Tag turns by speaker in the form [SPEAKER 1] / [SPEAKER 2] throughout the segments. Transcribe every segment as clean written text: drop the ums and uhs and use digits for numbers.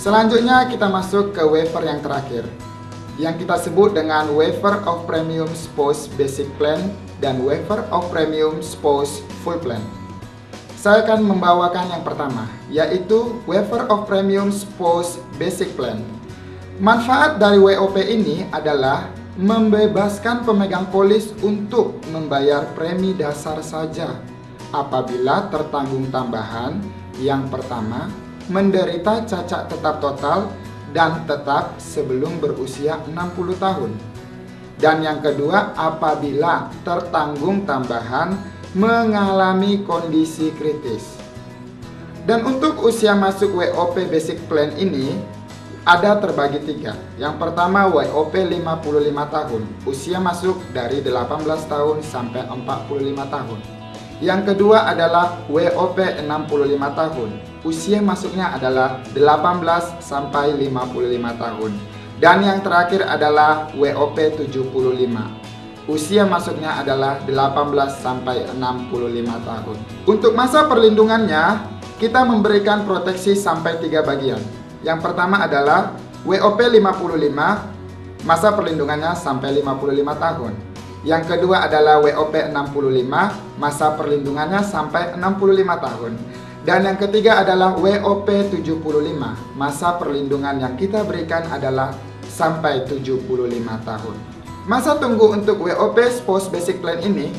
[SPEAKER 1] Selanjutnya kita masuk ke waiver yang terakhir, yang kita sebut dengan waiver of premium spouse basic plan dan waiver of premium spouse full plan. Saya akan membawakan yang pertama, yaitu waiver of premium spouse basic plan. Manfaat dari WOP ini adalah membebaskan pemegang polis untuk membayar premi dasar saja apabila tertanggung tambahan yang pertama menderita cacat tetap total dan tetap sebelum berusia 60 tahun. Dan yang kedua, apabila tertanggung tambahan mengalami kondisi kritis. Dan untuk usia masuk WOP Basic Plan ini ada terbagi tiga. Yang pertama WOP 55 tahun, usia masuk dari 18 tahun sampai 45 tahun. Yang kedua adalah WOP 65 tahun, usia masuknya adalah 18 sampai 55 tahun. Dan yang terakhir adalah WOP 75. Usia masuknya adalah 18 sampai 65 tahun. Untuk masa perlindungannya, kita memberikan proteksi sampai 3 bagian. Yang pertama adalah WOP 55, masa perlindungannya sampai 55 tahun. Yang kedua adalah WOP 65, masa perlindungannya sampai 65 tahun. Dan yang ketiga adalah WOP 75, masa perlindungan yang kita berikan adalah sampai 75 tahun. Masa tunggu untuk WOP Spouse Basic Plan ini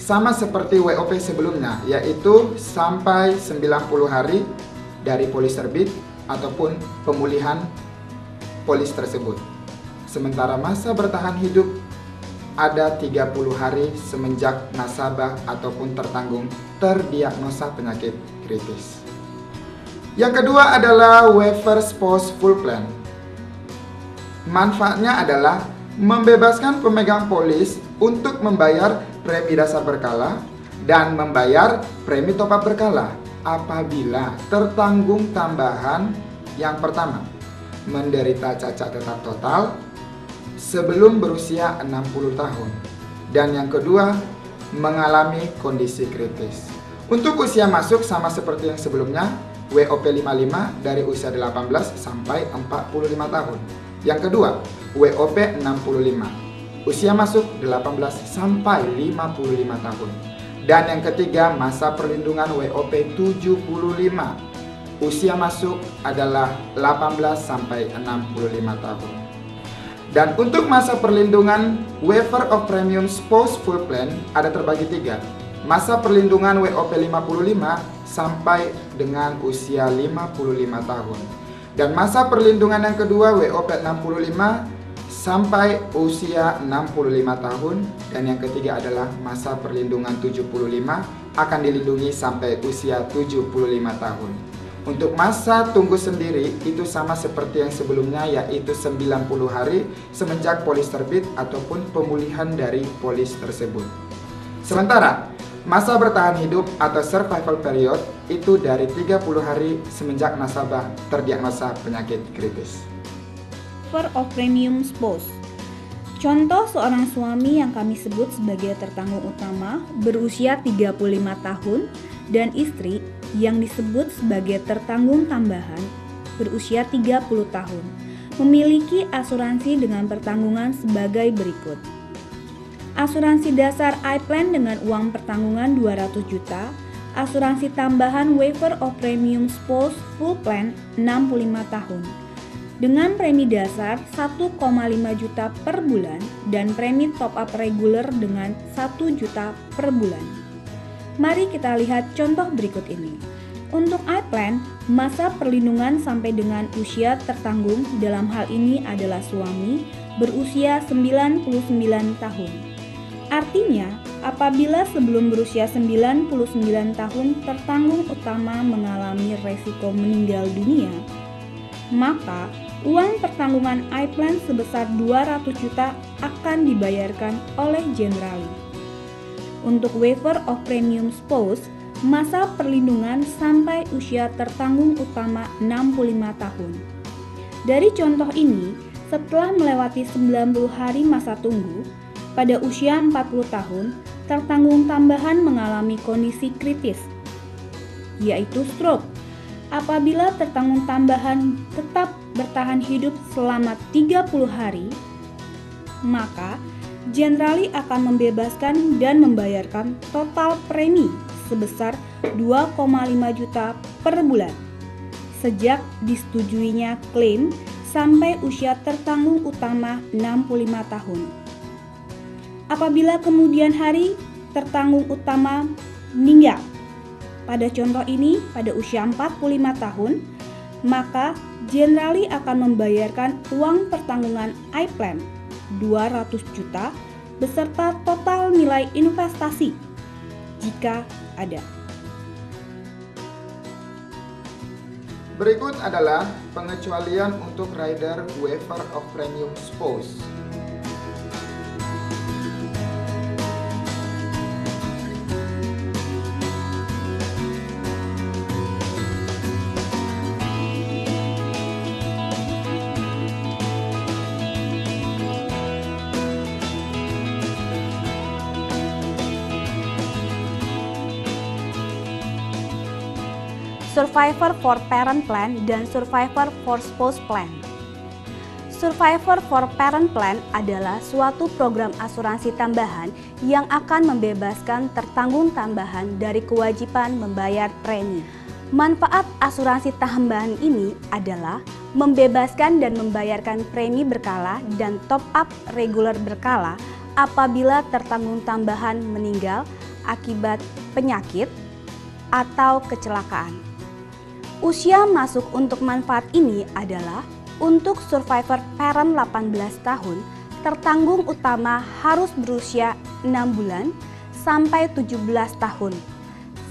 [SPEAKER 1] sama seperti WOP sebelumnya, yaitu sampai 90 hari dari polis terbit ataupun pemulihan polis tersebut. Sementara masa bertahan hidup ada 30 hari semenjak nasabah ataupun tertanggung terdiagnosa penyakit kritis. Yang kedua adalah waiver spouse full plan. Manfaatnya adalah membebaskan pemegang polis untuk membayar premi dasar berkala dan membayar premi top up berkala apabila tertanggung tambahan yang pertama menderita cacat tetap total sebelum berusia 60 tahun dan yang kedua mengalami kondisi kritis. Untuk usia masuk sama seperti yang sebelumnya, WOP 55 dari usia 18 sampai 45 tahun. Yang kedua, WOP 65, usia masuk 18 sampai 55 tahun. Dan yang ketiga, masa perlindungan WOP 75, usia masuk adalah 18 sampai 65 tahun. Dan untuk masa perlindungan waiver of premium spouse full plan ada terbagi tiga. Masa perlindungan WOP 55 sampai dengan usia 55 tahun. Dan masa perlindungan yang kedua WOP 65 sampai usia 65 tahun. Dan yang ketiga adalah masa perlindungan 75 akan dilindungi sampai usia 75 tahun. Untuk masa tunggu sendiri itu sama seperti yang sebelumnya, yaitu 90 hari semenjak polis terbit ataupun pemulihan dari polis tersebut. Sementara masa bertahan hidup atau survival period itu dari 30 hari semenjak nasabah terdiagnosa penyakit kritis.
[SPEAKER 2] Waiver of premium spouse. Contoh seorang suami yang kami sebut sebagai tertanggung utama berusia 35 tahun dan istri yang disebut sebagai tertanggung tambahan berusia 30 tahun memiliki asuransi dengan pertanggungan sebagai berikut. Asuransi dasar iPlan dengan uang pertanggungan 200 juta, asuransi tambahan waiver of premium spouse full plan 65 tahun dengan premi dasar 1,5 juta per bulan dan premi top up reguler dengan 1 juta per bulan. Mari kita lihat contoh berikut ini. Untuk iPlan, masa perlindungan sampai dengan usia tertanggung dalam hal ini adalah suami berusia 99 tahun. Artinya, apabila sebelum berusia 99 tahun tertanggung utama mengalami resiko meninggal dunia, maka uang pertanggungan iPlan sebesar 200 juta akan dibayarkan oleh Generali. Untuk waiver of premium spouse, masa perlindungan sampai usia tertanggung utama 65 tahun. Dari contoh ini, setelah melewati 90 hari masa tunggu, pada usia 40 tahun, tertanggung tambahan mengalami kondisi kritis, yaitu stroke. Apabila tertanggung tambahan tetap bertahan hidup selama 30 hari, maka Generali akan membebaskan dan membayarkan total premi sebesar 2,5 juta per bulan sejak disetujuinya klaim sampai usia tertanggung utama 65 tahun. Apabila kemudian hari tertanggung utama meninggal, pada contoh ini pada usia 45 tahun, maka Generali akan membayarkan uang pertanggungan iPlan 200 juta beserta total nilai investasi jika ada.
[SPEAKER 1] Berikut adalah pengecualian untuk rider waiver of premium spouse.
[SPEAKER 2] Survivor for Parent Plan dan Survivor for Spouse Plan. Survivor for Parent Plan adalah suatu program asuransi tambahan yang akan membebaskan tertanggung tambahan dari kewajiban membayar premi. Manfaat asuransi tambahan ini adalah membebaskan dan membayarkan premi berkala dan top up reguler berkala apabila tertanggung tambahan meninggal akibat penyakit atau kecelakaan. Usia masuk untuk manfaat ini adalah untuk survivor parent 18 tahun, tertanggung utama harus berusia 6 bulan sampai 17 tahun.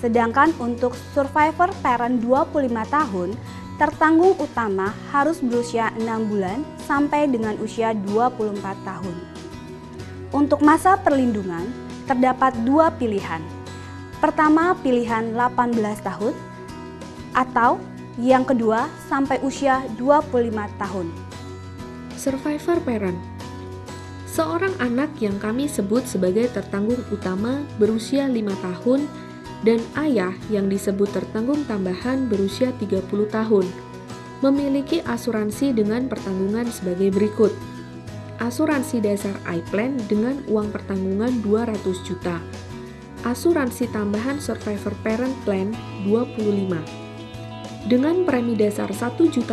[SPEAKER 2] Sedangkan untuk survivor parent 25 tahun, tertanggung utama harus berusia 6 bulan sampai dengan usia 24 tahun. Untuk masa perlindungan, terdapat dua pilihan. Pertama, pilihan 18 tahun, atau yang kedua sampai usia 25 tahun.
[SPEAKER 3] Survivor parent. Seorang anak yang kami sebut sebagai tertanggung utama berusia 5 tahun dan ayah yang disebut tertanggung tambahan berusia 30 tahun memiliki asuransi dengan pertanggungan sebagai berikut. Asuransi dasar iPlan dengan uang pertanggungan 200 juta. Asuransi tambahan Survivor Parent Plan 25. Dengan premi dasar 1.500.000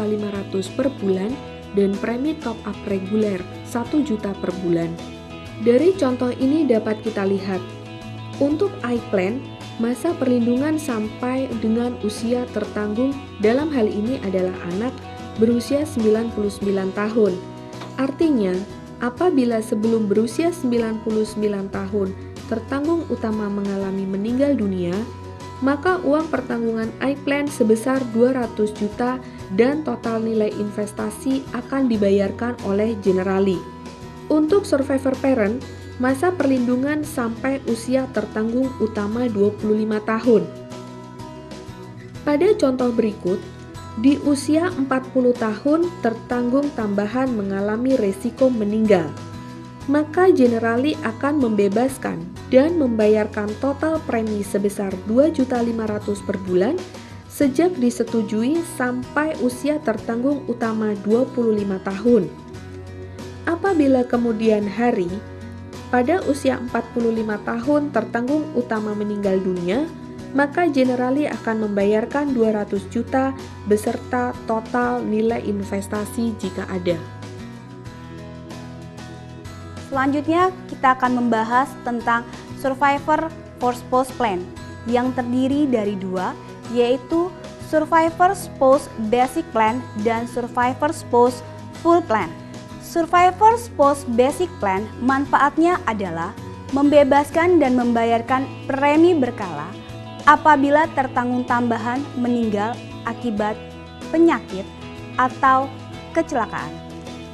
[SPEAKER 3] per bulan dan premi top up reguler 1 juta per bulan. Dari contoh ini dapat kita lihat, untuk iPlan, masa perlindungan sampai dengan usia tertanggung dalam hal ini adalah anak berusia 99 tahun. Artinya, apabila sebelum berusia 99 tahun tertanggung utama mengalami meninggal dunia, maka uang pertanggungan iPlan sebesar 200 juta dan total nilai investasi akan dibayarkan oleh Generali. Untuk survivor parent, masa perlindungan sampai usia tertanggung utama 25 tahun. Pada contoh berikut, di usia 40 tahun tertanggung tambahan mengalami resiko meninggal, maka Generali akan membebaskan dan membayarkan total premi sebesar 2.500.000 per bulan sejak disetujui sampai usia tertanggung utama 25 tahun. Apabila kemudian hari, pada usia 45 tahun tertanggung utama meninggal dunia, maka Generali akan membayarkan 200 juta beserta total nilai investasi jika ada.
[SPEAKER 2] Selanjutnya kita akan membahas tentang Survivor for Spouse Plan yang terdiri dari dua, yaitu Survivor Spouse Basic Plan dan Survivor Spouse Full Plan. Survivor Spouse Basic Plan manfaatnya adalah membebaskan dan membayarkan premi berkala apabila tertanggung tambahan meninggal akibat penyakit atau kecelakaan.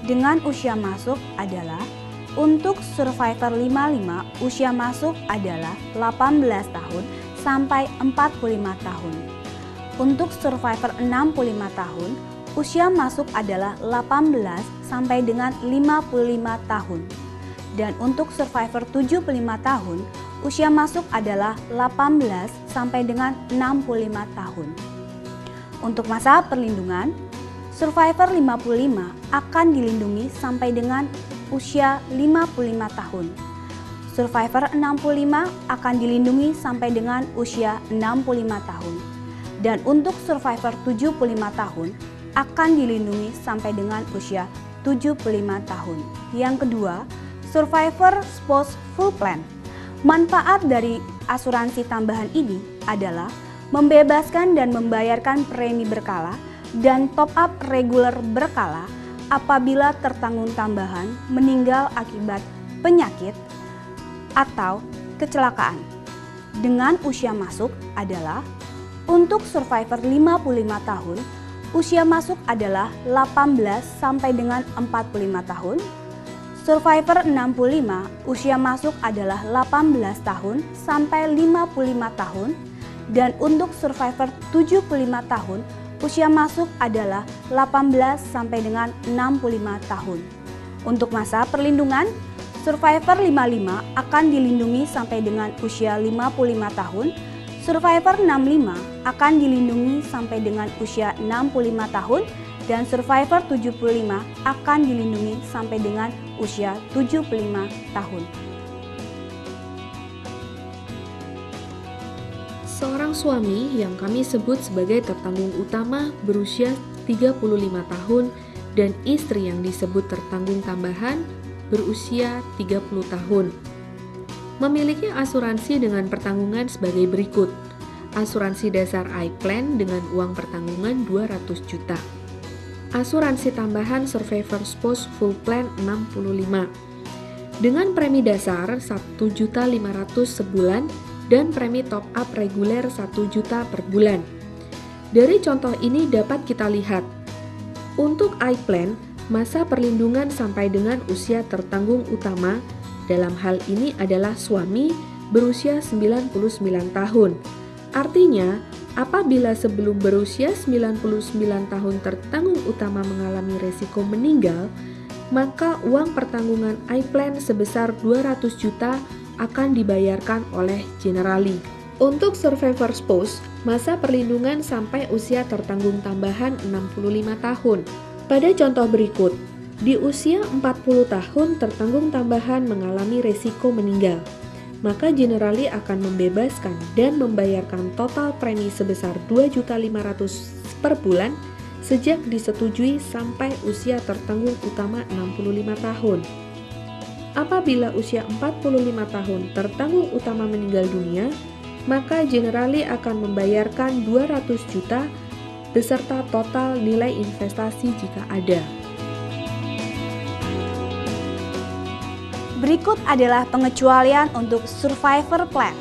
[SPEAKER 2] Dengan usia masuk adalah untuk Survivor 55, usia masuk adalah 18 tahun sampai 45 tahun. Untuk Survivor 65 tahun, usia masuk adalah 18 sampai dengan 55 tahun. Dan untuk Survivor 75 tahun, usia masuk adalah 18 sampai dengan 65 tahun. Untuk masa perlindungan, survivor 55 akan dilindungi sampai dengan usia 55 tahun. Survivor 65 akan dilindungi sampai dengan usia 65 tahun. Dan untuk survivor 75 tahun akan dilindungi sampai dengan usia 75 tahun. Yang kedua, survivor spouse full plan. Manfaat dari asuransi tambahan ini adalah membebaskan dan membayarkan premi berkala dan top up reguler berkala apabila tertanggung tambahan meninggal akibat penyakit atau kecelakaan. Dengan usia masuk adalah untuk survivor 55 tahun, usia masuk adalah 18 sampai dengan 45 tahun. Survivor 65, usia masuk adalah 18 tahun sampai 55 tahun. Dan untuk survivor 75 tahun, usia masuk adalah 18 sampai dengan 65 tahun. Untuk masa perlindungan, survivor 55 akan dilindungi sampai dengan usia 55 tahun. Survivor 65 akan dilindungi sampai dengan usia 65 tahun. Dan survivor 75 akan dilindungi sampai dengan usia 75 tahun.
[SPEAKER 3] Seorang suami yang kami sebut sebagai tertanggung utama berusia 35 tahun dan istri yang disebut tertanggung tambahan berusia 30 tahun. Memiliki asuransi dengan pertanggungan sebagai berikut. Asuransi dasar iPlan dengan uang pertanggungan 200 juta. Asuransi tambahan Survivor Spouse Full Plan 65 dengan premi dasar 1.500.000 sebulan dan premi top up reguler 1 juta per bulan. Dari contoh ini dapat kita lihat, untuk iPlan, masa perlindungan sampai dengan usia tertanggung utama dalam hal ini adalah suami berusia 99 tahun. Artinya, apabila sebelum berusia 99 tahun tertanggung utama mengalami resiko meninggal, maka uang pertanggungan iPlan sebesar 200 juta akan dibayarkan oleh Generali. Untuk survivor spouse, masa perlindungan sampai usia tertanggung tambahan 65 tahun. Pada contoh berikut, di usia 40 tahun tertanggung tambahan mengalami resiko meninggal, maka Generali akan membebaskan dan membayarkan total premi sebesar 2.500.000 per bulan sejak disetujui sampai usia tertanggung utama 65 tahun. Apabila usia 45 tahun tertanggung utama meninggal dunia, maka Generali akan membayarkan 200 juta beserta total nilai investasi jika ada.
[SPEAKER 2] Berikut adalah pengecualian untuk survivor plan.